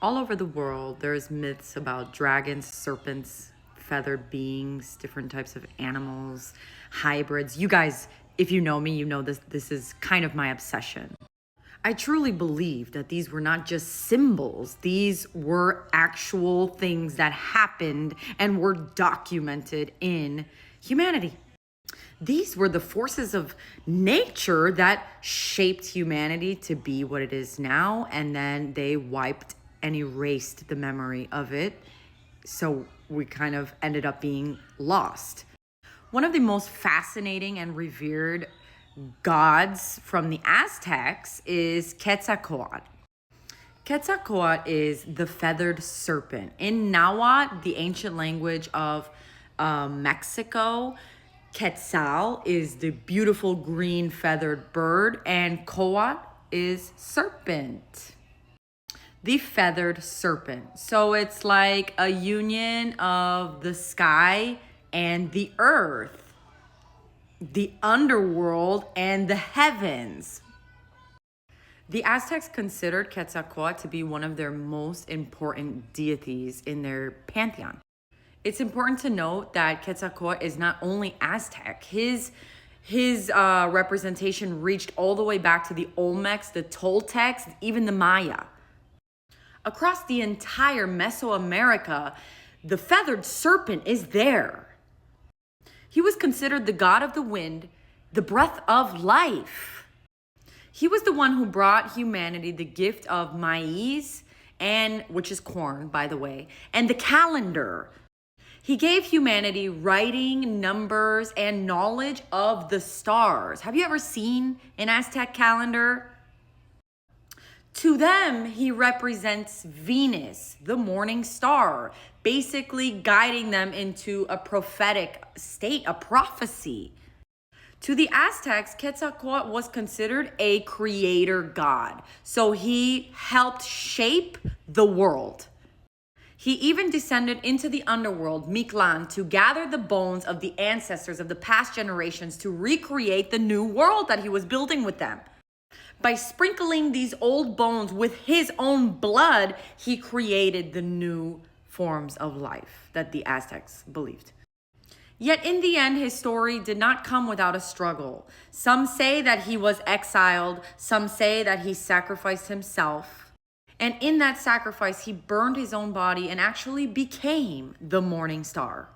All over the world, there's myths about dragons, serpents, feathered beings, different types of animals, hybrids. You guys, if you know me, you know this is kind of my obsession. I truly believe that these were not just symbols. These were actual things that happened and were documented in humanity. These were the forces of nature that shaped humanity to be what it is now, and then they wiped and erased the memory of it. So we kind of ended up being lost. One of the most fascinating and revered gods from the Aztecs is Quetzalcoatl. Quetzalcoatl is the feathered serpent. In Nahuatl, the ancient language of Mexico, Quetzal is the beautiful green feathered bird, and Coatl is serpent. The feathered serpent. So it's like a union of the sky and the earth, the underworld and the heavens. The Aztecs considered Quetzalcoatl to be one of their most important deities in their pantheon. It's important to note that Quetzalcoatl is not only Aztec. His representation reached all the way back to the Olmecs, the Toltecs, even the Maya. Across the entire Mesoamerica, the feathered serpent is there. He was considered the god of the wind, the breath of life. He was the one who brought humanity the gift of maize, which is corn, by the way, and the calendar. He gave humanity writing, numbers, and knowledge of the stars. Have you ever seen an Aztec calendar? To them, he represents Venus, the morning star, basically guiding them into a prophetic state, a prophecy. To the Aztecs, Quetzalcoatl was considered a creator god. So he helped shape the world. He even descended into the underworld, Mictlan, to gather the bones of the ancestors of the past generations to recreate the new world that he was building with them. By sprinkling these old bones with his own blood, he created the new forms of life that the Aztecs believed. Yet in the end, his story did not come without a struggle. Some say that he was exiled. Some say that he sacrificed himself. And in that sacrifice, he burned his own body and actually became the morning star.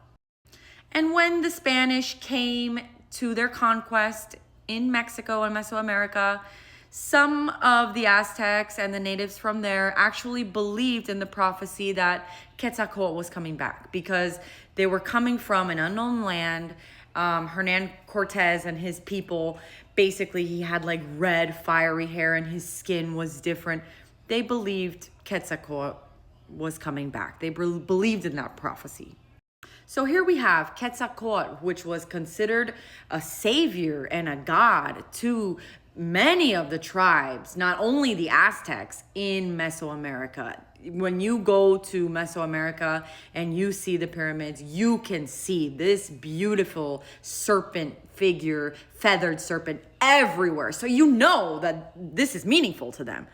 And when the Spanish came to their conquest in Mexico and Mesoamerica, some of the Aztecs and the natives from there actually believed in the prophecy that Quetzalcoatl was coming back because they were coming from an unknown land. Hernan Cortez and his people, basically he had like red fiery hair and his skin was different. They believed Quetzalcoatl was coming back. They believed in that prophecy. So here we have Quetzalcoatl, which was considered a savior and a god to many of the tribes, not only the Aztecs in Mesoamerica. When you go to Mesoamerica and you see the pyramids, you can see this beautiful serpent figure, feathered serpent everywhere. So you know that this is meaningful to them.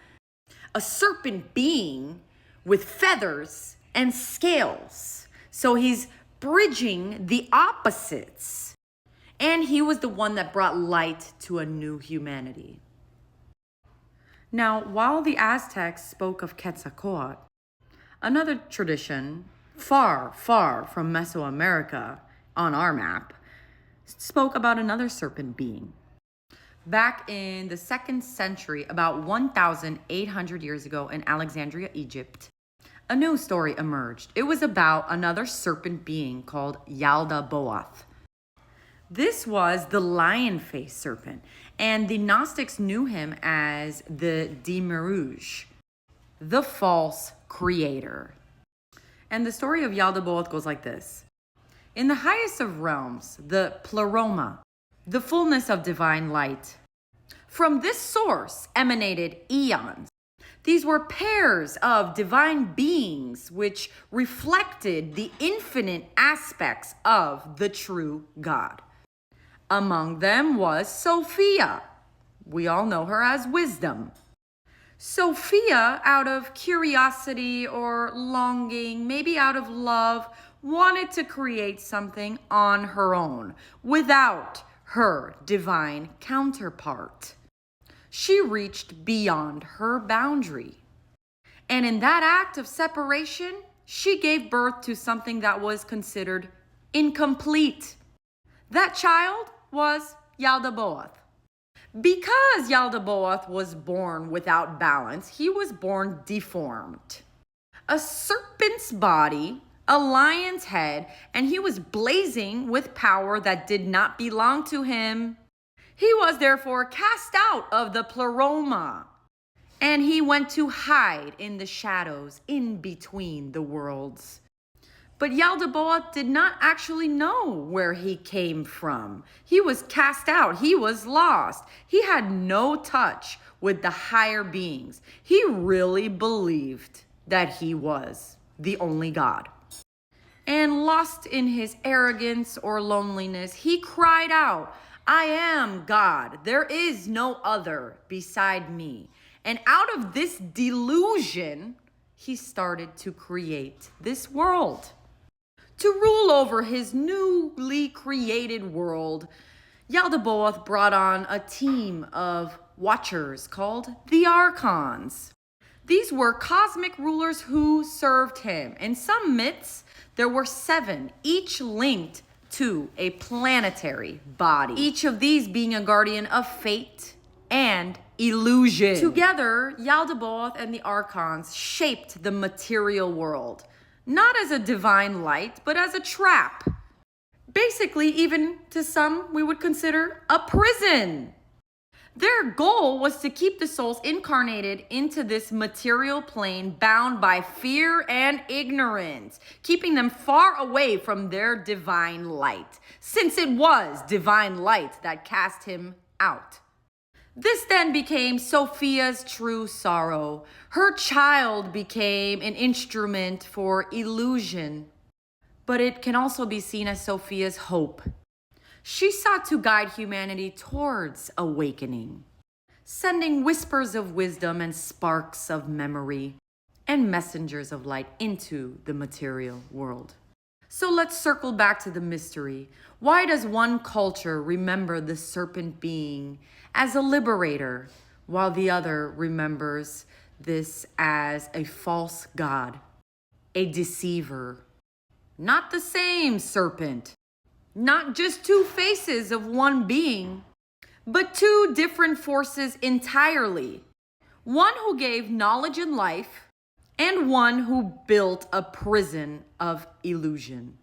A serpent being with feathers and scales. So he's bridging the opposites. And he was the one that brought light to a new humanity. Now, while the Aztecs spoke of Quetzalcoatl, another tradition far, far from Mesoamerica on our map spoke about another serpent being. Back in the 2nd century, about 1,800 years ago in Alexandria, Egypt, a new story emerged. It was about another serpent being called Yaldaboath. This was the lion-faced serpent, and the Gnostics knew him as the Demiurge, the false creator. And the story of Yaldaboath goes like this. In the highest of realms, the pleroma, the fullness of divine light, from this source emanated eons. These were pairs of divine beings which reflected the infinite aspects of the true God. Among them was Sophia. We all know her as wisdom. Sophia, out of curiosity or longing, maybe out of love, wanted to create something on her own without her divine counterpart. She reached beyond her boundary. And in that act of separation, she gave birth to something that was considered incomplete. That child was Yaldaboath. Because Yaldaboath was born without balance, he was born deformed. A serpent's body, a lion's head, and he was blazing with power that did not belong to him. He was therefore cast out of the pleroma, and he went to hide in the shadows in between the worlds. But Yaldaboath did not actually know where he came from. He was cast out. He was lost. He had no touch with the higher beings. He really believed that he was the only God. And lost in his arrogance or loneliness, he cried out, "I am God. There is no other beside me." And out of this delusion, he started to create this world. To rule over his newly created world, Yaldaboath brought on a team of watchers called the Archons. These were cosmic rulers who served him. In some myths, there were 7, each linked to a planetary body, each of these being a guardian of fate and illusion. Together, Yaldaboath and the Archons shaped the material world, not as a divine light, but as a trap. Basically, even to some, we would consider a prison. Their goal was to keep the souls incarnated into this material plane, bound by fear and ignorance, keeping them far away from their divine light, since it was divine light that cast him out. This then became Sophia's true sorrow. Her child became an instrument for illusion, but it can also be seen as Sophia's hope. She sought to guide humanity towards awakening, sending whispers of wisdom and sparks of memory and messengers of light into the material world. So let's circle back to the mystery. Why does one culture remember the serpent being as a liberator, while the other remembers this as a false god, a deceiver? Not the same serpent, not just 2 faces of one being, but 2 different forces entirely. One who gave knowledge and life, and one who built a prison of illusion.